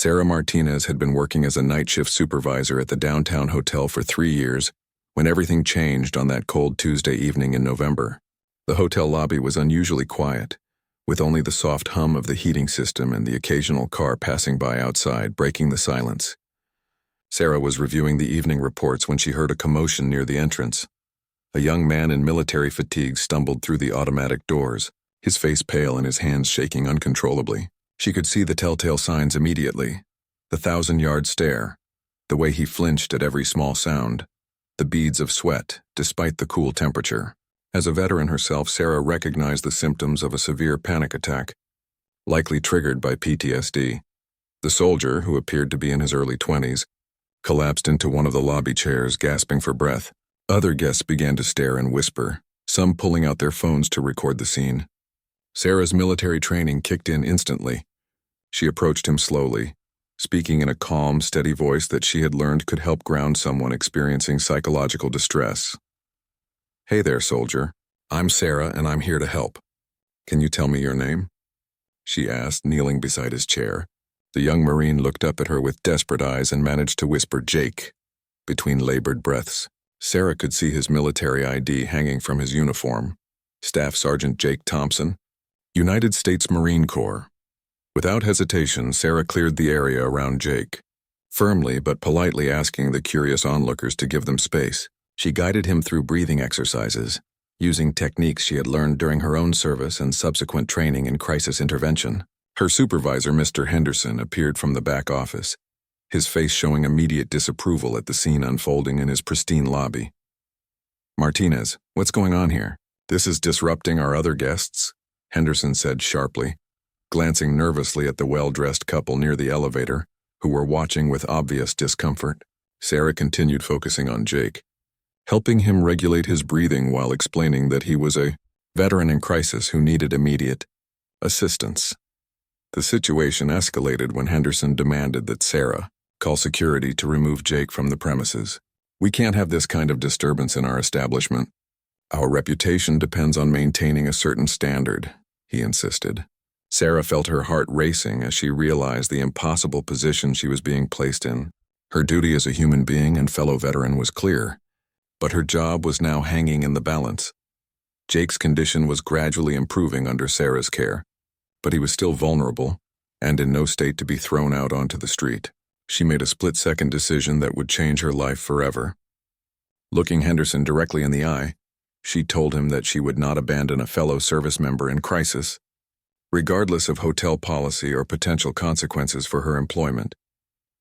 Sarah Martinez had been working as a night shift supervisor at the downtown hotel for 3 years when everything changed on that cold Tuesday evening in November. The hotel lobby was unusually quiet, with only the soft hum of the heating system and the occasional car passing by outside breaking the silence. Sarah was reviewing the evening reports when she heard a commotion near the entrance. A young man in military fatigues stumbled through the automatic doors, his face pale and his hands shaking uncontrollably. She could see the telltale signs immediately: the 1,000-yard stare, the way he flinched at every small sound, the beads of sweat despite the cool temperature. As a veteran herself, Sarah recognized the symptoms of a severe panic attack, likely triggered by PTSD. The soldier, who appeared to be in his early 20s, collapsed into one of the lobby chairs, gasping for breath. Other guests began to stare and whisper, some pulling out their phones to record the scene. Sarah's military training kicked in instantly. She approached him slowly, speaking in a calm, steady voice that she had learned could help ground someone experiencing psychological distress. "Hey there, soldier. I'm Sarah, and I'm here to help. Can you tell me your name?" she asked, kneeling beside his chair. The young Marine looked up at her with desperate eyes and managed to whisper "Jake" between labored breaths. Sarah could see his military ID hanging from his uniform. Staff Sergeant Jake Thompson, United States Marine Corps. Without hesitation, Sarah cleared the area around Jake, firmly but politely asking the curious onlookers to give them space. She guided him through breathing exercises, using techniques she had learned during her own service and subsequent training in crisis intervention. Her supervisor, Mr. Henderson, appeared from the back office, his face showing immediate disapproval at the scene unfolding in his pristine lobby. "Martinez, what's going on here? This is disrupting our other guests," Henderson said sharply, glancing nervously at the well-dressed couple near the elevator, who were watching with obvious discomfort. Sarah continued focusing on Jake, helping him regulate his breathing while explaining that he was a veteran in crisis who needed immediate assistance. The situation escalated when Henderson demanded that Sarah call security to remove Jake from the premises. "We can't have this kind of disturbance in our establishment. Our reputation depends on maintaining a certain standard," he insisted. Sarah felt her heart racing as she realized the impossible position she was being placed in. Her duty as a human being and fellow veteran was clear, but her job was now hanging in the balance. Jake's condition was gradually improving under Sarah's care, but he was still vulnerable and in no state to be thrown out onto the street. She made a split-second decision that would change her life forever. Looking Henderson directly in the eye, she told him that she would not abandon a fellow service member in crisis, regardless of hotel policy or potential consequences for her employment.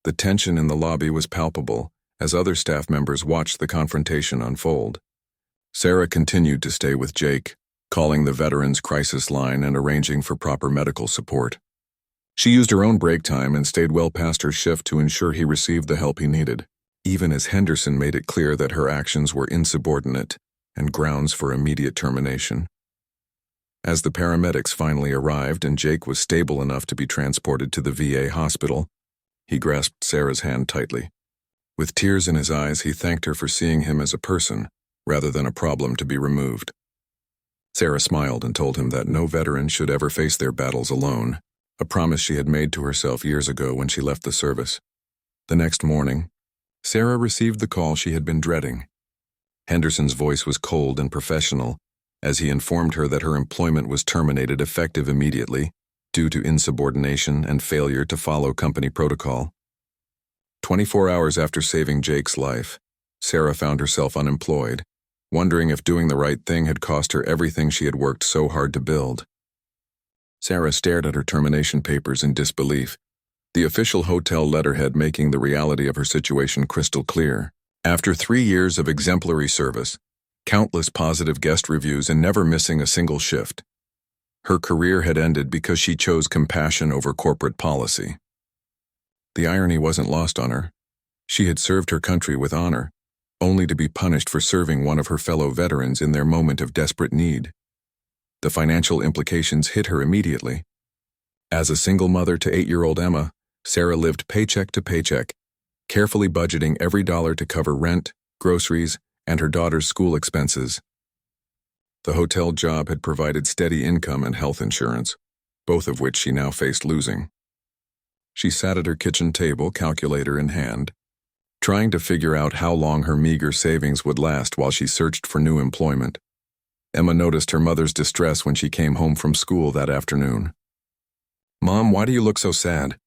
The tension in the lobby was palpable as other staff members watched the confrontation unfold. Sarah continued to stay with Jake, calling the veterans crisis line and arranging for proper medical support. She used her own break time and stayed well past her shift to ensure he received the help he needed, even as Henderson made it clear that her actions were insubordinate and grounds for immediate termination. As the paramedics finally arrived and Jake was stable enough to be transported to the VA hospital, he grasped Sarah's hand tightly. With tears in his eyes, he thanked her for seeing him as a person, rather than a problem to be removed. Sarah smiled and told him that no veteran should ever face their battles alone, a promise she had made to herself years ago when she left the service. The next morning, Sarah received the call she had been dreading. Henderson's voice was cold and professional, as he informed her that her employment was terminated effective immediately due to insubordination and failure to follow company protocol. 24 hours after saving Jake's life, Sarah found herself unemployed, wondering if doing the right thing had cost her everything she had worked so hard to build. Sarah stared at her termination papers in disbelief, the official hotel letterhead making the reality of her situation crystal clear. After 3 years of exemplary service, countless positive guest reviews and never missing a single shift, her career had ended because she chose compassion over corporate policy. The irony wasn't lost on her. She had served her country with honor, only to be punished for serving one of her fellow veterans in their moment of desperate need. The financial implications hit her immediately. As a single mother to 8-year-old Emma, Sarah lived paycheck to paycheck, carefully budgeting every dollar to cover rent, groceries, and her daughter's school expenses. The hotel job had provided steady income and health insurance, both of which she now faced losing. She sat at her kitchen table, calculator in hand, trying to figure out how long her meager savings would last while she searched for new employment. Emma noticed her mother's distress when she came home from school that afternoon. "Mom, why do you look so sad?"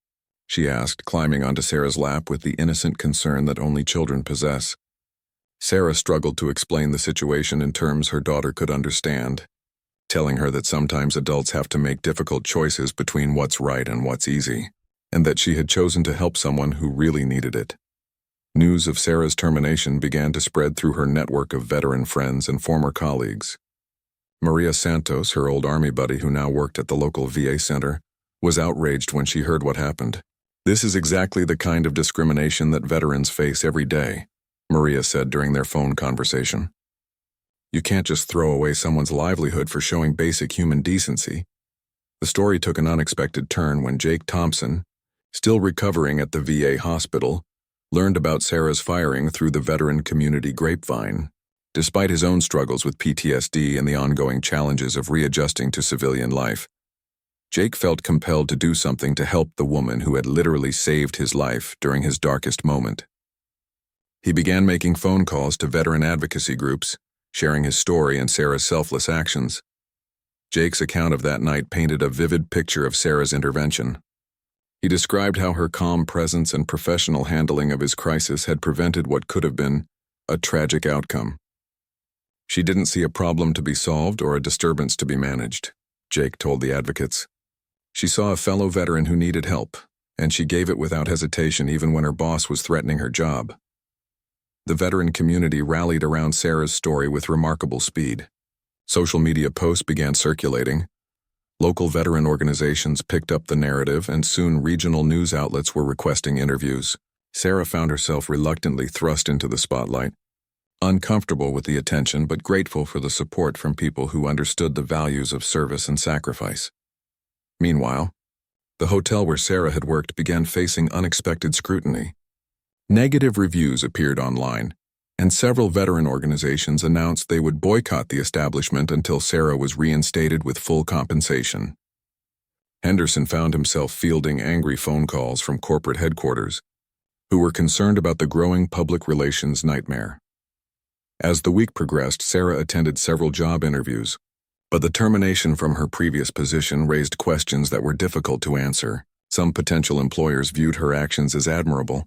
she asked, climbing onto Sarah's lap with the innocent concern that only children possess. Sarah struggled to explain the situation in terms her daughter could understand, telling her that sometimes adults have to make difficult choices between what's right and what's easy, and that she had chosen to help someone who really needed it. News of Sarah's termination began to spread through her network of veteran friends and former colleagues. Maria Santos, her old Army buddy who now worked at the local VA center, was outraged when she heard what happened. "This is exactly the kind of discrimination that veterans face every day," Maria said during their phone conversation. "You can't just throw away someone's livelihood for showing basic human decency." The story took an unexpected turn when Jake Thompson, still recovering at the VA hospital, learned about Sarah's firing through the veteran community grapevine. Despite his own struggles with PTSD and the ongoing challenges of readjusting to civilian life, Jake felt compelled to do something to help the woman who had literally saved his life during his darkest moment. He began making phone calls to veteran advocacy groups, sharing his story and Sarah's selfless actions. Jake's account of that night painted a vivid picture of Sarah's intervention. He described how her calm presence and professional handling of his crisis had prevented what could have been a tragic outcome. "She didn't see a problem to be solved or a disturbance to be managed," Jake told the advocates. "She saw a fellow veteran who needed help, and she gave it without hesitation even when her boss was threatening her job." The veteran community rallied around Sarah's story with remarkable speed. Social media posts began circulating. Local veteran organizations picked up the narrative, and soon regional news outlets were requesting interviews. Sarah found herself reluctantly thrust into the spotlight, uncomfortable with the attention but grateful for the support from people who understood the values of service and sacrifice. Meanwhile, the hotel where Sarah had worked began facing unexpected scrutiny. Negative reviews appeared online, and several veteran organizations announced they would boycott the establishment until Sarah was reinstated with full compensation. Henderson found himself fielding angry phone calls from corporate headquarters, who were concerned about the growing public relations nightmare. As the week progressed, Sarah attended several job interviews, but the termination from her previous position raised questions that were difficult to answer. Some potential employers viewed her actions as admirable,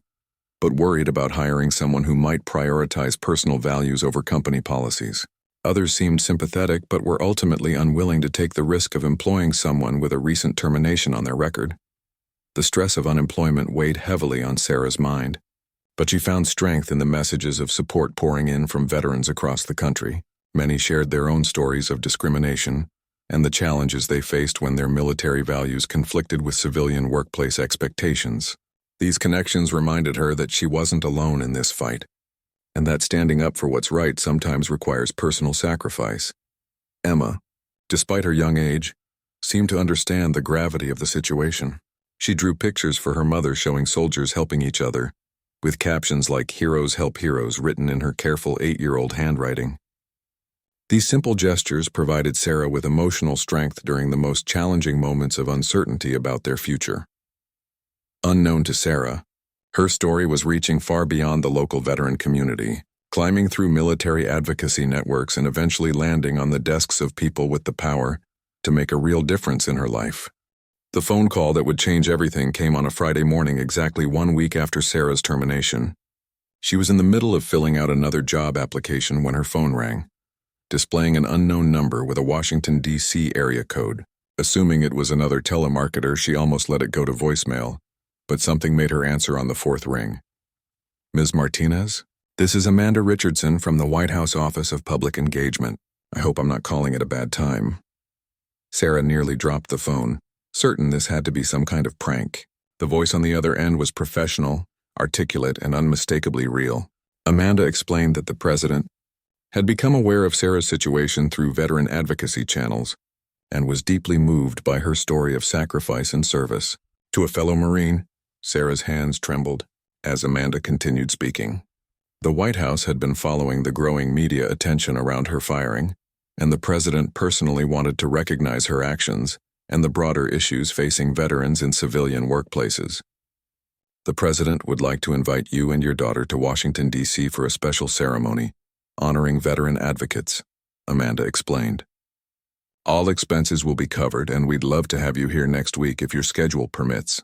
but worried about hiring someone who might prioritize personal values over company policies. Others seemed sympathetic but were ultimately unwilling to take the risk of employing someone with a recent termination on their record. The stress of unemployment weighed heavily on Sarah's mind, but she found strength in the messages of support pouring in from veterans across the country. Many shared their own stories of discrimination and the challenges they faced when their military values conflicted with civilian workplace expectations. These connections reminded her that she wasn't alone in this fight, and that standing up for what's right sometimes requires personal sacrifice. Emma, despite her young age, seemed to understand the gravity of the situation. She drew pictures for her mother showing soldiers helping each other, with captions like "Heroes help heroes" written in her careful 8-year-old handwriting. These simple gestures provided Sarah with emotional strength during the most challenging moments of uncertainty about their future. Unknown to Sarah, her story was reaching far beyond the local veteran community, climbing through military advocacy networks and eventually landing on the desks of people with the power to make a real difference in her life. The phone call that would change everything came on a Friday morning exactly 1 week after Sarah's termination. She was in the middle of filling out another job application when her phone rang, displaying an unknown number with a Washington, D.C. area code. Assuming it was another telemarketer, she almost let it go to voicemail, but something made her answer on the 4th ring. "Ms. Martinez? This is Amanda Richardson from the White House Office of Public Engagement. I hope I'm not calling it a bad time." Sarah nearly dropped the phone, certain this had to be some kind of prank. The voice on the other end was professional, articulate, and unmistakably real. Amanda explained that the president had become aware of Sarah's situation through veteran advocacy channels and was deeply moved by her story of sacrifice and service. To a fellow Marine, Sarah's hands trembled as Amanda continued speaking. The White House had been following the growing media attention around her firing, and the president personally wanted to recognize her actions and the broader issues facing veterans in civilian workplaces. The President would like to invite you and your daughter to Washington, D.C. for a special ceremony honoring veteran advocates, Amanda explained. All expenses will be covered, and we'd love to have you here next week if your schedule permits.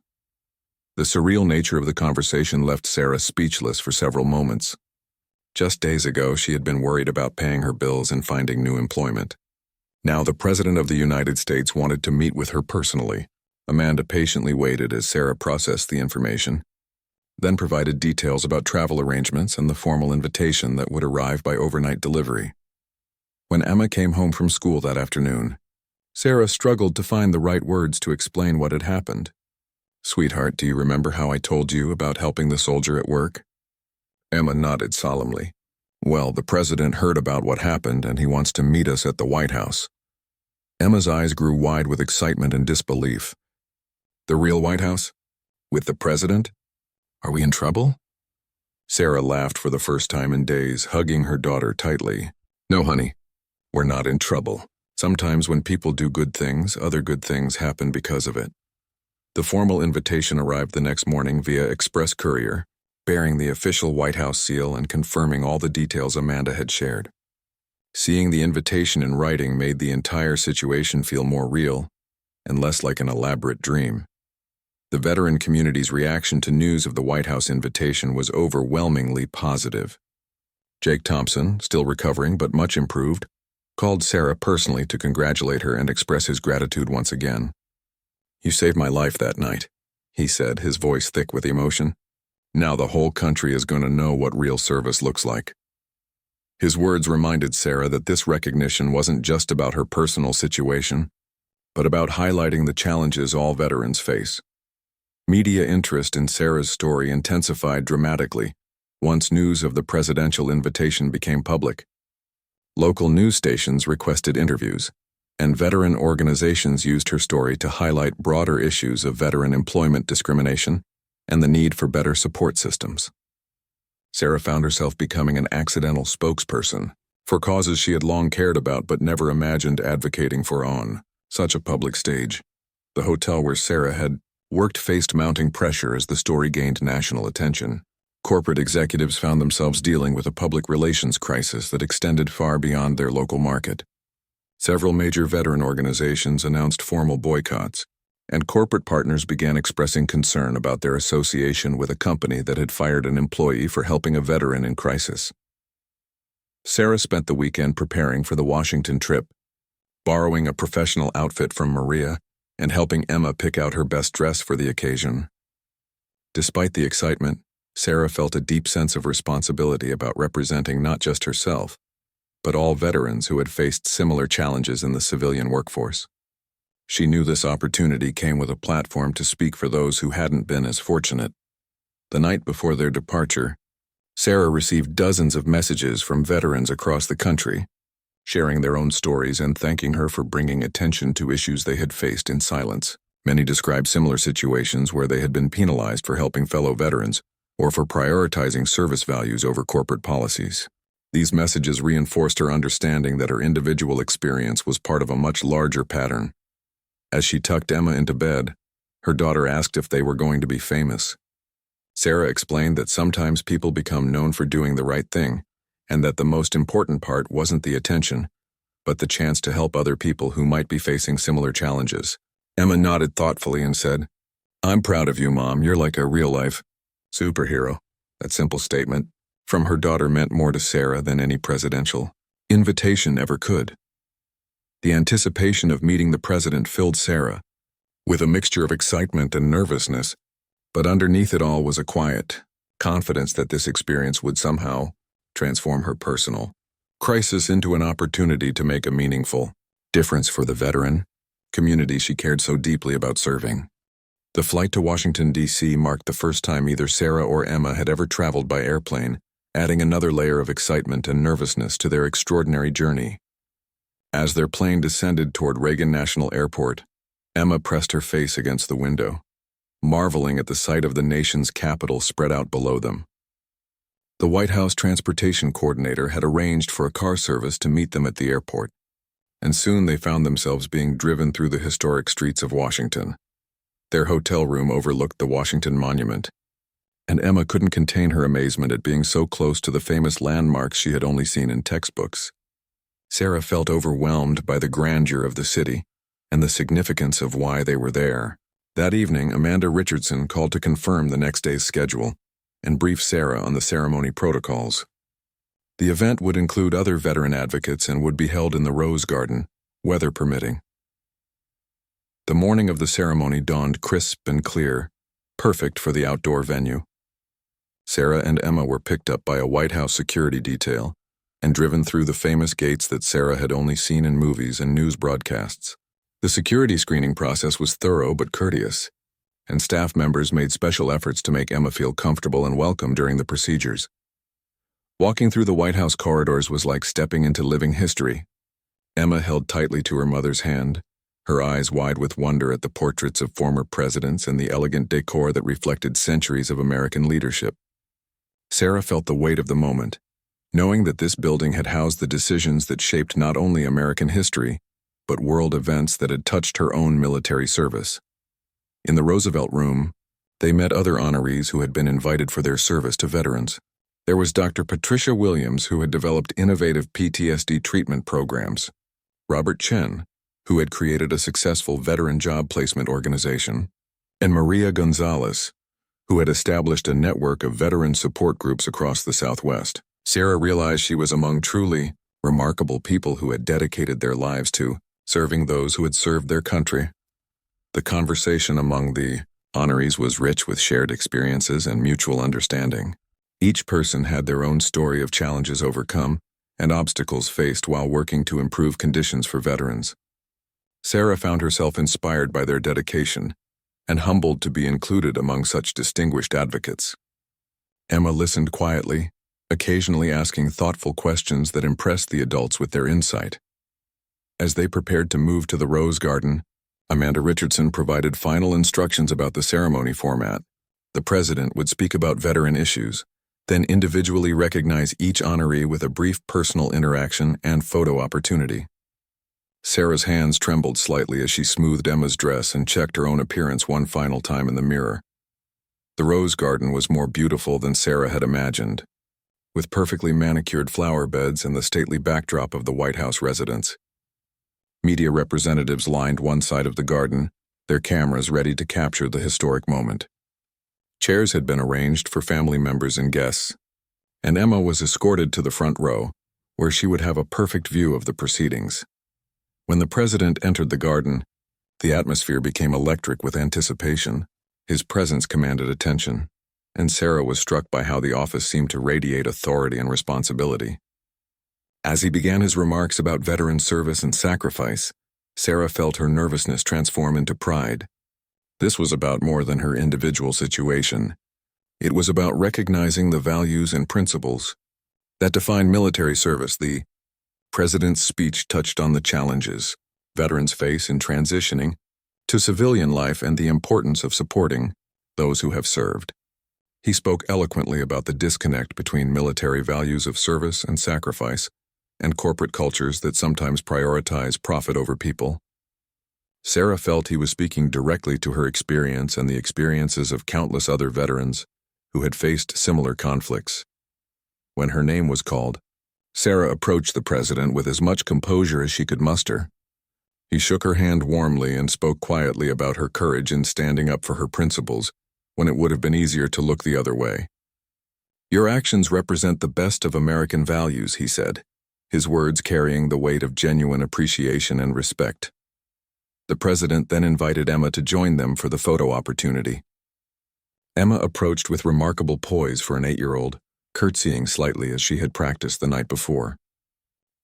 The surreal nature of the conversation left Sarah speechless for several moments. Just days ago, she had been worried about paying her bills and finding new employment. Now the President of the United States wanted to meet with her personally. Amanda patiently waited as Sarah processed the information, then provided details about travel arrangements and the formal invitation that would arrive by overnight delivery. When Emma came home from school that afternoon, Sarah struggled to find the right words to explain what had happened. "Sweetheart, do you remember how I told you about helping the soldier at work?" Emma nodded solemnly. "Well, the President heard about what happened and he wants to meet us at the White House." Emma's eyes grew wide with excitement and disbelief. "The real White House? With the President? Are we in trouble?" Sarah laughed for the first time in days, hugging her daughter tightly. "No, honey, we're not in trouble. Sometimes when people do good things, other good things happen because of it." The formal invitation arrived the next morning via express courier, bearing the official White House seal and confirming all the details Amanda had shared. Seeing the invitation in writing made the entire situation feel more real and less like an elaborate dream. The veteran community's reaction to news of the White House invitation was overwhelmingly positive. Jake Thompson, still recovering but much improved, called Sarah personally to congratulate her and express his gratitude once again. "You saved my life that night," he said, his voice thick with emotion. "Now the whole country is going to know what real service looks like." His words reminded Sarah that this recognition wasn't just about her personal situation, but about highlighting the challenges all veterans face. Media interest in Sarah's story intensified dramatically once news of the presidential invitation became public. Local news stations requested interviews, and veteran organizations used her story to highlight broader issues of veteran employment discrimination and the need for better support systems. Sarah found herself becoming an accidental spokesperson for causes she had long cared about but never imagined advocating for on such a public stage. The hotel where Sarah had worked faced mounting pressure as the story gained national attention. Corporate executives found themselves dealing with a public relations crisis that extended far beyond their local market. Several major veteran organizations announced formal boycotts, and corporate partners began expressing concern about their association with a company that had fired an employee for helping a veteran in crisis. Sarah spent the weekend preparing for the Washington trip, borrowing a professional outfit from Maria and helping Emma pick out her best dress for the occasion. Despite the excitement, Sarah felt a deep sense of responsibility about representing not just herself, but all veterans who had faced similar challenges in the civilian workforce. She knew this opportunity came with a platform to speak for those who hadn't been as fortunate. The night before their departure, Sarah received dozens of messages from veterans across the country, sharing their own stories and thanking her for bringing attention to issues they had faced in silence. Many described similar situations where they had been penalized for helping fellow veterans or for prioritizing service values over corporate policies. These messages reinforced her understanding that her individual experience was part of a much larger pattern. As she tucked Emma into bed, her daughter asked if they were going to be famous. Sarah explained that sometimes people become known for doing the right thing, and that the most important part wasn't the attention, but the chance to help other people who might be facing similar challenges. Emma nodded thoughtfully and said, "I'm proud of you, Mom. You're like a real-life superhero." That simple statement from her daughter meant more to Sarah than any presidential invitation ever could. The anticipation of meeting the president filled Sarah with a mixture of excitement and nervousness, but underneath it all was a quiet confidence that this experience would somehow transform her personal crisis into an opportunity to make a meaningful difference for the veteran community she cared so deeply about serving. The flight to Washington, D.C. marked the first time either Sarah or Emma had ever traveled by airplane, adding another layer of excitement and nervousness to their extraordinary journey. As their plane descended toward Reagan National Airport, Emma pressed her face against the window, marveling at the sight of the nation's capital spread out below them. The White House transportation coordinator had arranged for a car service to meet them at the airport, and soon they found themselves being driven through the historic streets of Washington. Their hotel room overlooked the Washington Monument, and Emma couldn't contain her amazement at being so close to the famous landmarks she had only seen in textbooks. Sarah felt overwhelmed by the grandeur of the city and the significance of why they were there. That evening, Amanda Richardson called to confirm the next day's schedule and brief Sarah on the ceremony protocols. The event would include other veteran advocates and would be held in the Rose Garden, weather permitting. The morning of the ceremony dawned crisp and clear, perfect for the outdoor venue. Sarah and Emma were picked up by a White House security detail and driven through the famous gates that Sarah had only seen in movies and news broadcasts. The security screening process was thorough but courteous, and staff members made special efforts to make Emma feel comfortable and welcome during the procedures. Walking through the White House corridors was like stepping into living history. Emma held tightly to her mother's hand, her eyes wide with wonder at the portraits of former presidents and the elegant decor that reflected centuries of American leadership. Sarah felt the weight of the moment, knowing that this building had housed the decisions that shaped not only American history, but world events that had touched her own military service. In the Roosevelt Room, they met other honorees who had been invited for their service to veterans. There was Dr. Patricia Williams, who had developed innovative PTSD treatment programs, Robert Chen, who had created a successful veteran job placement organization, and Maria Gonzalez, who had established a network of veteran support groups across the Southwest. Sarah realized she was among truly remarkable people who had dedicated their lives to serving those who had served their country. The conversation among the honorees was rich with shared experiences and mutual understanding. Each person had their own story of challenges overcome and obstacles faced while working to improve conditions for veterans. Sarah found herself inspired by their dedication and humbled to be included among such distinguished advocates. Emma listened quietly, occasionally asking thoughtful questions that impressed the adults with their insight. As they prepared to move to the Rose Garden, Amanda Richardson provided final instructions about the ceremony format. The president would speak about veteran issues, then individually recognize each honoree with a brief personal interaction and photo opportunity. Sarah's hands trembled slightly as she smoothed Emma's dress and checked her own appearance one final time in the mirror. The Rose Garden was more beautiful than Sarah had imagined, with perfectly manicured flower beds and the stately backdrop of the White House residence. Media representatives lined one side of the garden, their cameras ready to capture the historic moment. Chairs had been arranged for family members and guests, and Emma was escorted to the front row, where she would have a perfect view of the proceedings. When the president entered the garden, the atmosphere became electric with anticipation. His presence commanded attention, and Sarah was struck by how the office seemed to radiate authority and responsibility. As he began his remarks about veteran service and sacrifice, Sarah felt her nervousness transform into pride. This was about more than her individual situation. It was about recognizing the values and principles that define military service. The president's speech touched on the challenges veterans face in transitioning to civilian life and the importance of supporting those who have served. He spoke eloquently about the disconnect between military values of service and sacrifice and corporate cultures that sometimes prioritize profit over people. Sarah felt he was speaking directly to her experience and the experiences of countless other veterans who had faced similar conflicts. When her name was called, Sarah approached the president with as much composure as she could muster. He shook her hand warmly and spoke quietly about her courage in standing up for her principles when it would have been easier to look the other way. "Your actions represent the best of American values," he said, his words carrying the weight of genuine appreciation and respect. The president then invited Emma to join them for the photo opportunity. Emma approached with remarkable poise for an 8-year-old, curtsying slightly as she had practiced the night before.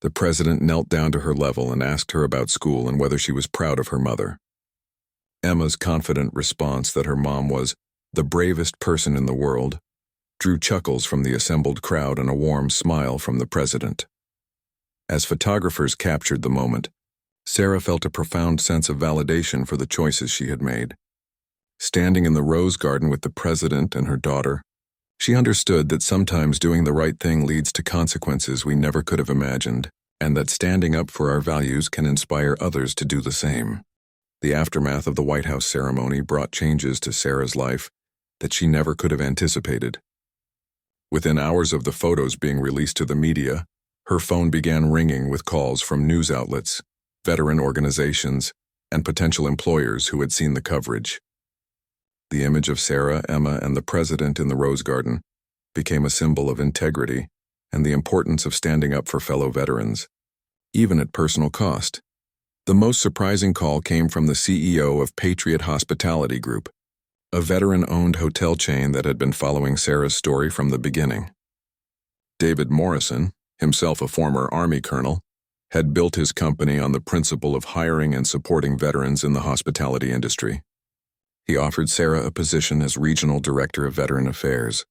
The president knelt down to her level and asked her about school and whether she was proud of her mother. Emma's confident response that her mom was the bravest person in the world drew chuckles from the assembled crowd and a warm smile from the president. As photographers captured the moment, Sarah felt a profound sense of validation for the choices she had made. Standing in the Rose Garden with the president and her daughter, she understood that sometimes doing the right thing leads to consequences we never could have imagined. and that standing up for our values can inspire others to do the same. The aftermath of the White House ceremony brought changes to Sarah's life that she never could have anticipated. Within hours of the photos being released to the media, her phone began ringing with calls from news outlets, veteran organizations, and potential employers who had seen the coverage. The image of Sarah, Emma, and the president in the Rose Garden became a symbol of integrity and the importance of standing up for fellow veterans, even at personal cost. The most surprising call came from the CEO of Patriot Hospitality Group, a veteran-owned hotel chain that had been following Sarah's story from the beginning. David Morrison, himself a former Army colonel, had built his company on the principle of hiring and supporting veterans in the hospitality industry. He offered Sarah a position as Regional Director of Veteran Affairs,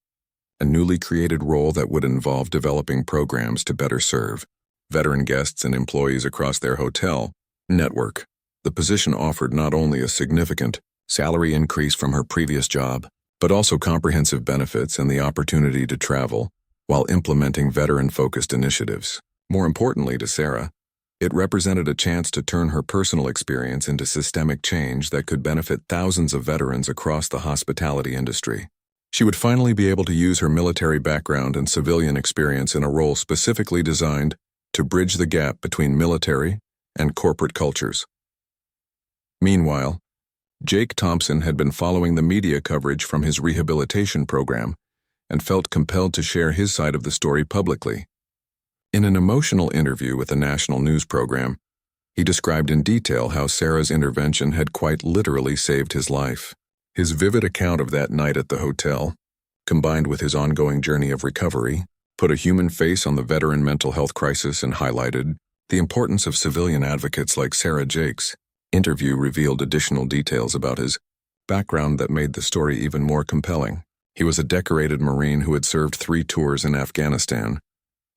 a newly created role that would involve developing programs to better serve veteran guests and employees across their hotel network. The position offered not only a significant salary increase from her previous job, but also comprehensive benefits and the opportunity to travel while implementing veteran-focused initiatives. More importantly to Sarah, it represented a chance to turn her personal experience into systemic change that could benefit thousands of veterans across the hospitality industry. She would finally be able to use her military background and civilian experience in a role specifically designed to bridge the gap between military and corporate cultures. Meanwhile, Jake Thompson had been following the media coverage from his rehabilitation program and felt compelled to share his side of the story publicly. In an emotional interview with a national news program, he described in detail how Sarah's intervention had quite literally saved his life. His vivid account of that night at the hotel, combined with his ongoing journey of recovery, put a human face on the veteran mental health crisis and highlighted the importance of civilian advocates like Sarah. Jake's interview revealed additional details about his background that made the story even more compelling. He was a decorated Marine who had served 3 tours in Afghanistan,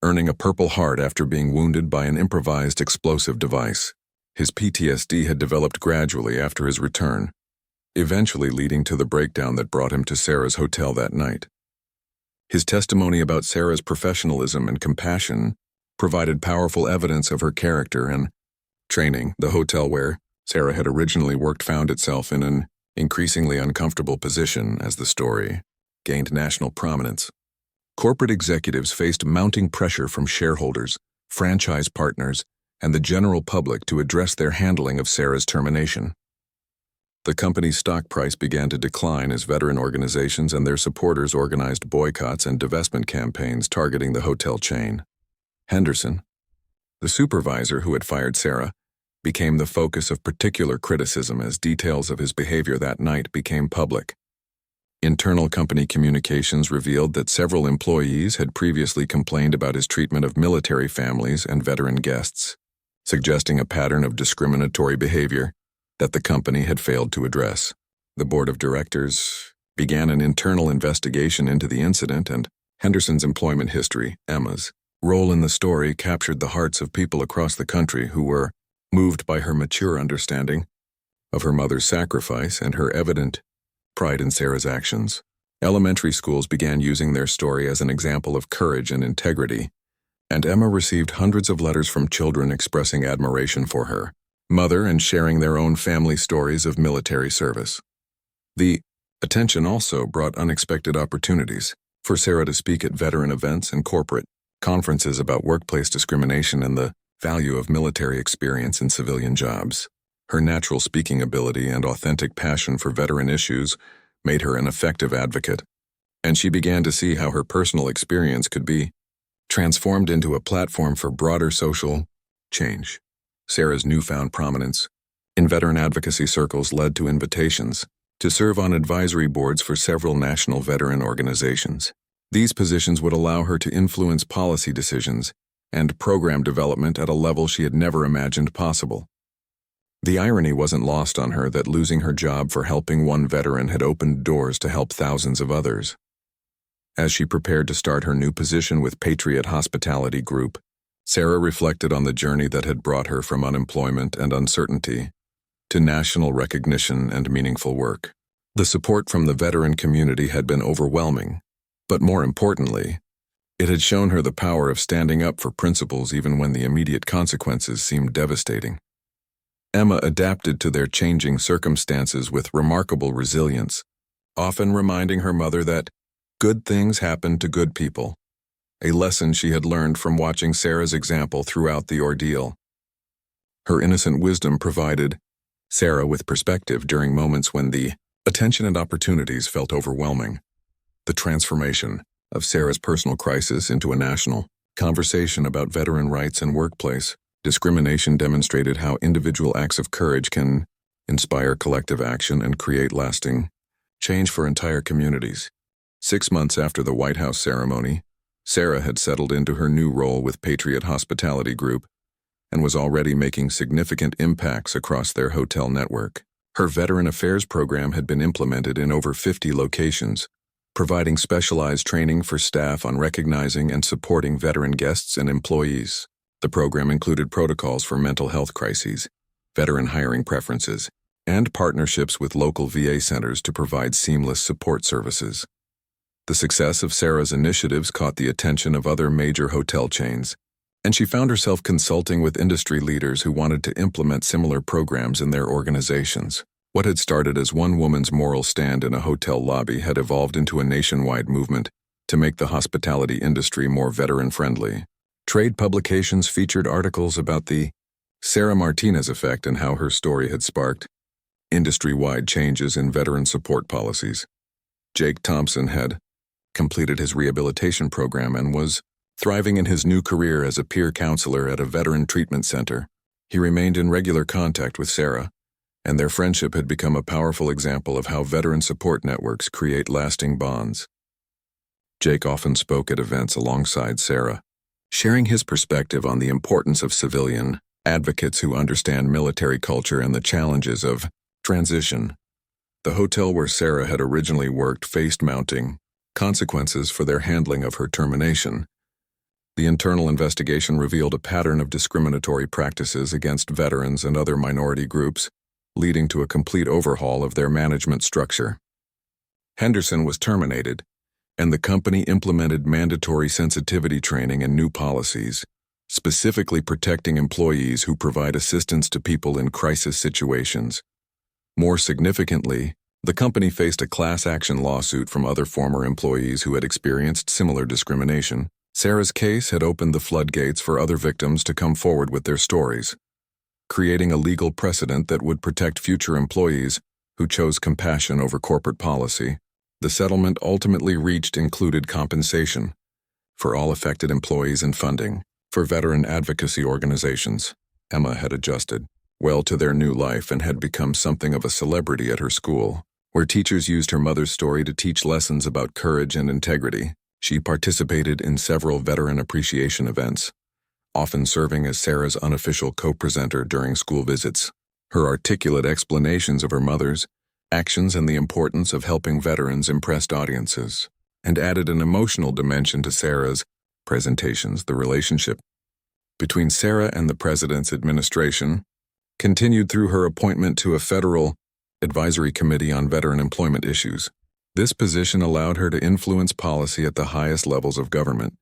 earning a Purple Heart after being wounded by an improvised explosive device. His PTSD had developed gradually after his return, eventually leading to the breakdown that brought him to Sarah's hotel that night. His testimony about Sarah's professionalism and compassion provided powerful evidence of her character and training. The hotel where Sarah had originally worked found itself in an increasingly uncomfortable position as the story gained national prominence. Corporate executives faced mounting pressure from shareholders, franchise partners, and the general public to address their handling of Sarah's termination. The company's stock price began to decline as veteran organizations and their supporters organized boycotts and divestment campaigns targeting the hotel chain. Henderson, the supervisor who had fired Sarah, became the focus of particular criticism as details of his behavior that night became public. Internal company communications revealed that several employees had previously complained about his treatment of military families and veteran guests, suggesting a pattern of discriminatory behavior that the company had failed to address. The board of directors began an internal investigation into the incident, and Henderson's employment history, Emma's role in the story, captured the hearts of people across the country who were moved by her mature understanding of her mother's sacrifice and her evident pride in Sarah's actions. Elementary schools began using their story as an example of courage and integrity, and Emma received hundreds of letters from children expressing admiration for her mother and sharing their own family stories of military service. The attention also brought unexpected opportunities for Sarah to speak at veteran events and corporate conferences about workplace discrimination and the value of military experience in civilian jobs. Her natural speaking ability and authentic passion for veteran issues made her an effective advocate, and she began to see how her personal experience could be transformed into a platform for broader social change. Sarah's newfound prominence in veteran advocacy circles led to invitations to serve on advisory boards for several national veteran organizations. These positions would allow her to influence policy decisions and program development at a level she had never imagined possible. The irony wasn't lost on her that losing her job for helping one veteran had opened doors to help thousands of others. As she prepared to start her new position with Patriot Hospitality Group, Sarah reflected on the journey that had brought her from unemployment and uncertainty to national recognition and meaningful work. The support from the veteran community had been overwhelming, but more importantly, It had shown her the power of standing up for principles even when the immediate consequences seemed devastating. Emma adapted to their changing circumstances with remarkable resilience, often reminding her mother that good things happen to good people, a lesson she had learned from watching Sarah's example throughout the ordeal. Her innocent wisdom provided Sarah with perspective during moments when the attention and opportunities felt overwhelming. The transformation of Sarah's personal crisis into a national conversation about veteran rights and workplace discrimination demonstrated how individual acts of courage can inspire collective action and create lasting change for entire communities. 6 months after the White House ceremony, Sarah had settled into her new role with Patriot Hospitality Group and was already making significant impacts across their hotel network. Her Veteran Affairs program had been implemented in over 50 locations, providing specialized training for staff on recognizing and supporting veteran guests and employees. The program included protocols for mental health crises, veteran hiring preferences, and partnerships with local VA centers to provide seamless support services. The success of Sarah's initiatives caught the attention of other major hotel chains, and she found herself consulting with industry leaders who wanted to implement similar programs in their organizations. What had started as one woman's moral stand in a hotel lobby had evolved into a nationwide movement to make the hospitality industry more veteran-friendly. Trade publications featured articles about the Sarah Martinez effect and how her story had sparked industry-wide changes in veteran support policies. Jake Thompson had completed his rehabilitation program and was thriving in his new career as a peer counselor at a veteran treatment center. He remained in regular contact with Sarah, and their friendship had become a powerful example of how veteran support networks create lasting bonds. Jake often spoke at events alongside Sarah, sharing his perspective on the importance of civilian advocates who understand military culture and the challenges of transition. The hotel where Sarah had originally worked faced mounting consequences for their handling of her termination. The internal investigation revealed a pattern of discriminatory practices against veterans and other minority groups, leading to a complete overhaul of their management structure. Henderson was terminated, and the company implemented mandatory sensitivity training and new policies, specifically protecting employees who provide assistance to people in crisis situations. More significantly, the company faced a class action lawsuit from other former employees who had experienced similar discrimination. Sarah's case had opened the floodgates for other victims to come forward with their stories, creating a legal precedent that would protect future employees who chose compassion over corporate policy. The settlement ultimately reached included compensation for all affected employees and funding for veteran advocacy organizations. Emma had adjusted well to their new life and had become something of a celebrity at her school, where teachers used her mother's story to teach lessons about courage and integrity. She participated in several veteran appreciation events, often serving as Sarah's unofficial co-presenter during school visits. Her articulate explanations of her mother's actions and the importance of helping veterans impressed audiences, and added an emotional dimension to Sarah's presentations. The relationship between Sarah and the president's administration continued through her appointment to a federal advisory committee on veteran employment issues. This position allowed her to influence policy at the highest levels of government,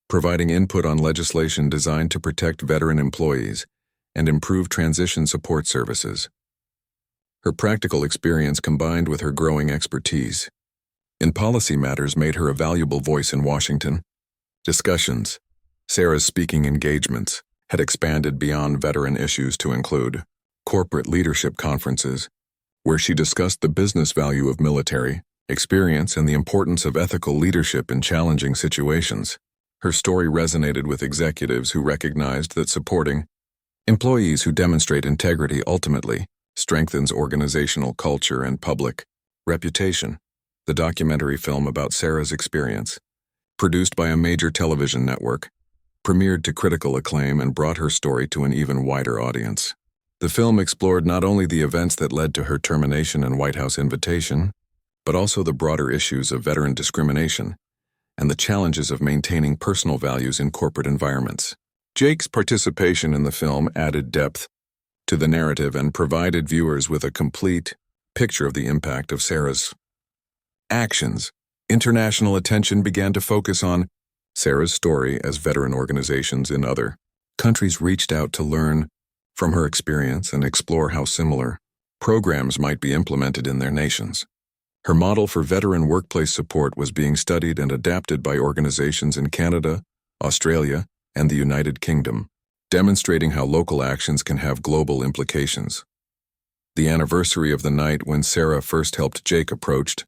providing input on legislation designed to protect veteran employees and improve transition support services. Her practical experience combined with her growing expertise in policy matters made her a valuable voice in Washington. Discussions. Sarah's speaking engagements had expanded beyond veteran issues to include corporate leadership conferences, where she discussed the business value of military experience and the importance of ethical leadership in challenging situations. Her story resonated with executives who recognized that supporting employees who demonstrate integrity ultimately strengthens organizational culture and public reputation. The documentary film about Sarah's experience, produced by a major television network, premiered to critical acclaim and brought her story to an even wider audience. The film explored not only the events that led to her termination and White House invitation, but also the broader issues of veteran discrimination and the challenges of maintaining personal values in corporate environments. Jake's participation in the film added depth to the narrative and provided viewers with a complete picture of the impact of Sarah's actions. International attention began to focus on Sarah's story as veteran organizations in other countries reached out to learn from her experience and explore how similar programs might be implemented in their nations. Her model for veteran workplace support was being studied and adapted by organizations in Canada, Australia, and the United Kingdom, demonstrating how local actions can have global implications. The anniversary of the night when Sarah first helped Jake approached,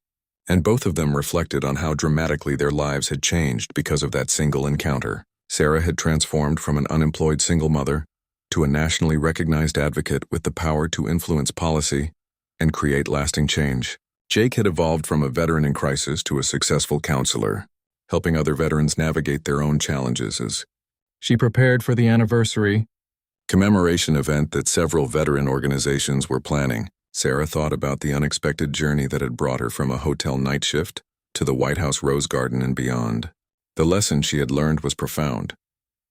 and both of them reflected on how dramatically their lives had changed because of that single encounter. Sarah had transformed from an unemployed single mother to a nationally recognized advocate with the power to influence policy and create lasting change. Jake had evolved from a veteran in crisis to a successful counselor, helping other veterans navigate their own challenges as she prepared for the anniversary commemoration event that several veteran organizations were planning. Sarah thought about the unexpected journey that had brought her from a hotel night shift to the White House Rose Garden and beyond. The lesson she had learned was profound.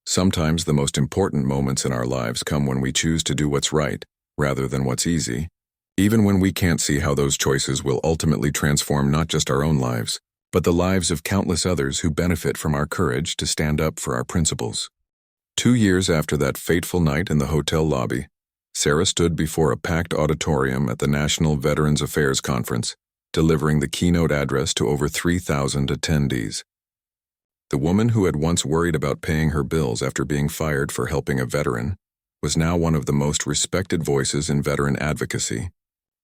Sometimes the most important moments in our lives come when we choose to do what's right, rather than what's easy, even when we can't see how those choices will ultimately transform not just our own lives, but the lives of countless others who benefit from our courage to stand up for our principles. 2 years after that fateful night in the hotel lobby, Sarah stood before a packed auditorium at the National Veterans Affairs Conference, delivering the keynote address to over 3,000 attendees. The woman who had once worried about paying her bills after being fired for helping a veteran was now one of the most respected voices in veteran advocacy,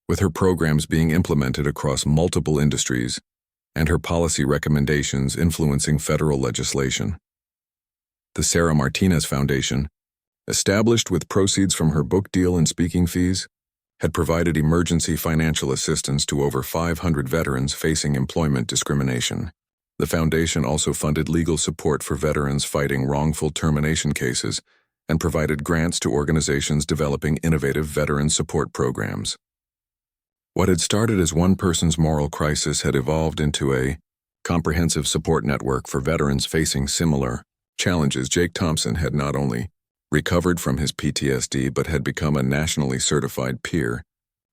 with her programs being implemented across multiple industries and her policy recommendations influencing federal legislation. The Sarah Martinez Foundation, established with proceeds from her book deal and speaking fees, had provided emergency financial assistance to over 500 veterans facing employment discrimination. The foundation also funded legal support for veterans fighting wrongful termination cases and provided grants to organizations developing innovative veteran support programs. What had started as one person's moral crisis had evolved into a comprehensive support network for veterans facing similar challenges. Jake Thompson had not only recovered from his PTSD but had become a nationally certified peer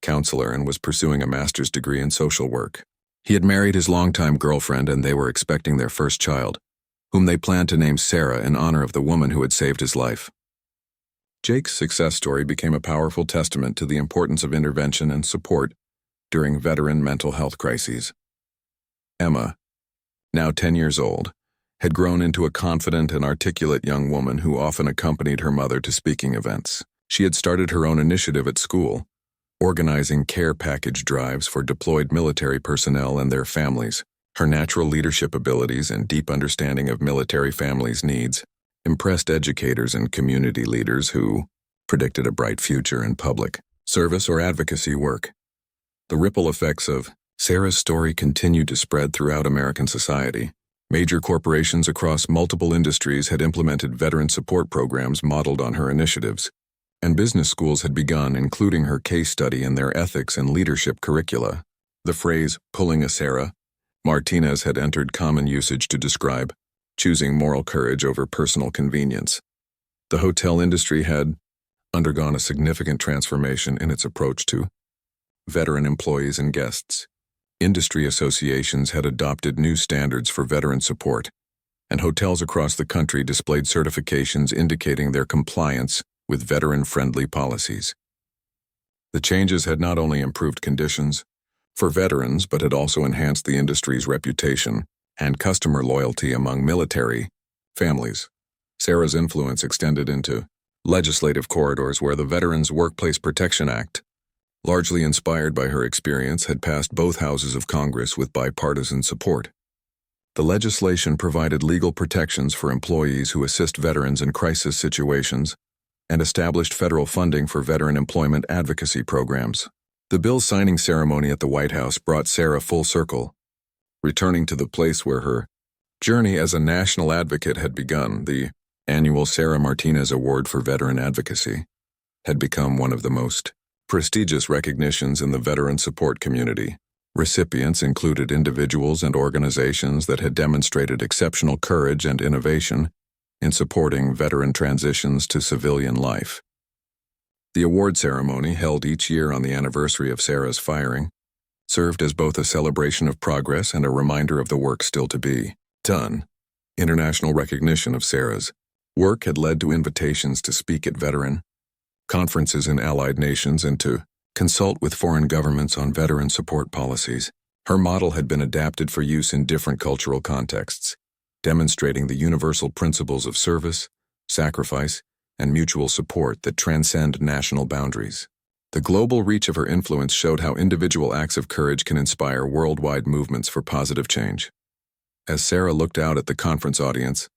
counselor and was pursuing a master's degree in social work. He had married his longtime girlfriend and they were expecting their first child, whom they planned to name Sarah in honor of the woman who had saved his life. Jake's success story became a powerful testament to the importance of intervention and support during veteran mental health crises. Emma, now 10 years old, had grown into a confident and articulate young woman who often accompanied her mother to speaking events. She had started her own initiative at school, organizing care package drives for deployed military personnel and their families. Her natural leadership abilities and deep understanding of military families' needs impressed educators and community leaders who predicted a bright future in public service or advocacy work. The ripple effects of Sarah's story continued to spread throughout American society. Major corporations across multiple industries had implemented veteran support programs modeled on her initiatives, and business schools had begun including her case study in their ethics and leadership curricula. The phrase, "pulling a Sarah" Martinez had entered common usage to describe choosing moral courage over personal convenience. The hotel industry had undergone a significant transformation in its approach to veteran employees and guests. Industry associations had adopted new standards for veteran support, and hotels across the country displayed certifications indicating their compliance with veteran-friendly policies. The changes had not only improved conditions for veterans but had also enhanced the industry's reputation and customer loyalty among military families. Sarah's influence extended into legislative corridors where the Veterans Workplace Protection Act, largely inspired by her experience, had passed both houses of Congress with bipartisan support. The legislation provided legal protections for employees who assist veterans in crisis situations and established federal funding for veteran employment advocacy programs. The bill's signing ceremony at the White House brought Sarah full circle, returning to the place where her journey as a national advocate had begun. The annual Sarah Martinez Award for Veteran Advocacy had become one of the most prestigious recognitions in the veteran support community. Recipients included individuals and organizations that had demonstrated exceptional courage and innovation in supporting veteran transitions to civilian life. The award ceremony, held each year on the anniversary of Sarah's firing, served as both a celebration of progress and a reminder of the work still to be done. International recognition of Sarah's work had led to invitations to speak at veteran conferences in allied nations and to consult with foreign governments on veteran support policies. Her model had been adapted for use in different cultural contexts, demonstrating the universal principles of service, sacrifice, and mutual support that transcend national boundaries. The global reach of her influence showed how individual acts of courage can inspire worldwide movements for positive change. As Sarah looked out at the conference audience,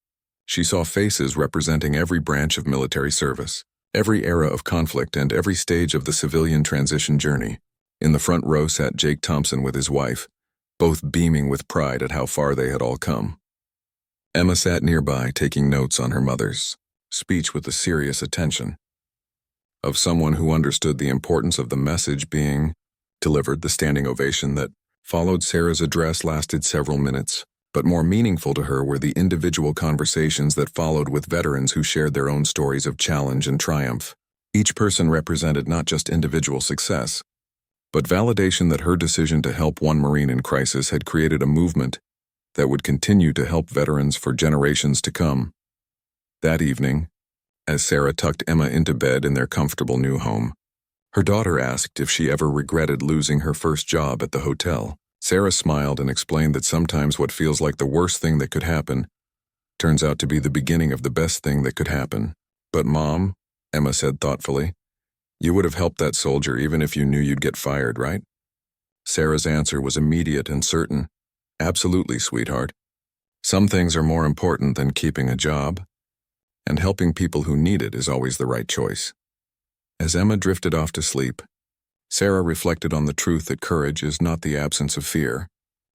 she saw faces representing every branch of military service, every era of conflict, and every stage of the civilian transition journey. In the front row sat Jake Thompson with his wife, both beaming with pride at how far they had all come. Emma sat nearby, taking notes on her mother's speech with the serious attention of someone who understood the importance of the message being delivered. The standing ovation that followed Sarah's address lasted several minutes, but more meaningful to her were the individual conversations that followed with veterans who shared their own stories of challenge and triumph. Each person represented not just individual success, but validation that her decision to help one Marine in crisis had created a movement that would continue to help veterans for generations to come. That evening, as Sarah tucked Emma into bed in their comfortable new home, her daughter asked if she ever regretted losing her first job at the hotel. Sarah smiled and explained that sometimes what feels like the worst thing that could happen turns out to be the beginning of the best thing that could happen. "But Mom," Emma said thoughtfully, "you would have helped that soldier even if you knew you'd get fired, right?" Sarah's answer was immediate and certain. "Absolutely, sweetheart. Some things are more important than keeping a job, and helping people who need it is always the right choice." As Emma drifted off to sleep, Sarah reflected on the truth that courage is not the absence of fear,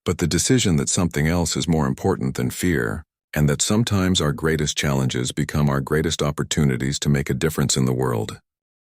but the decision that something else is more important than fear, and that sometimes our greatest challenges become our greatest opportunities to make a difference in the world.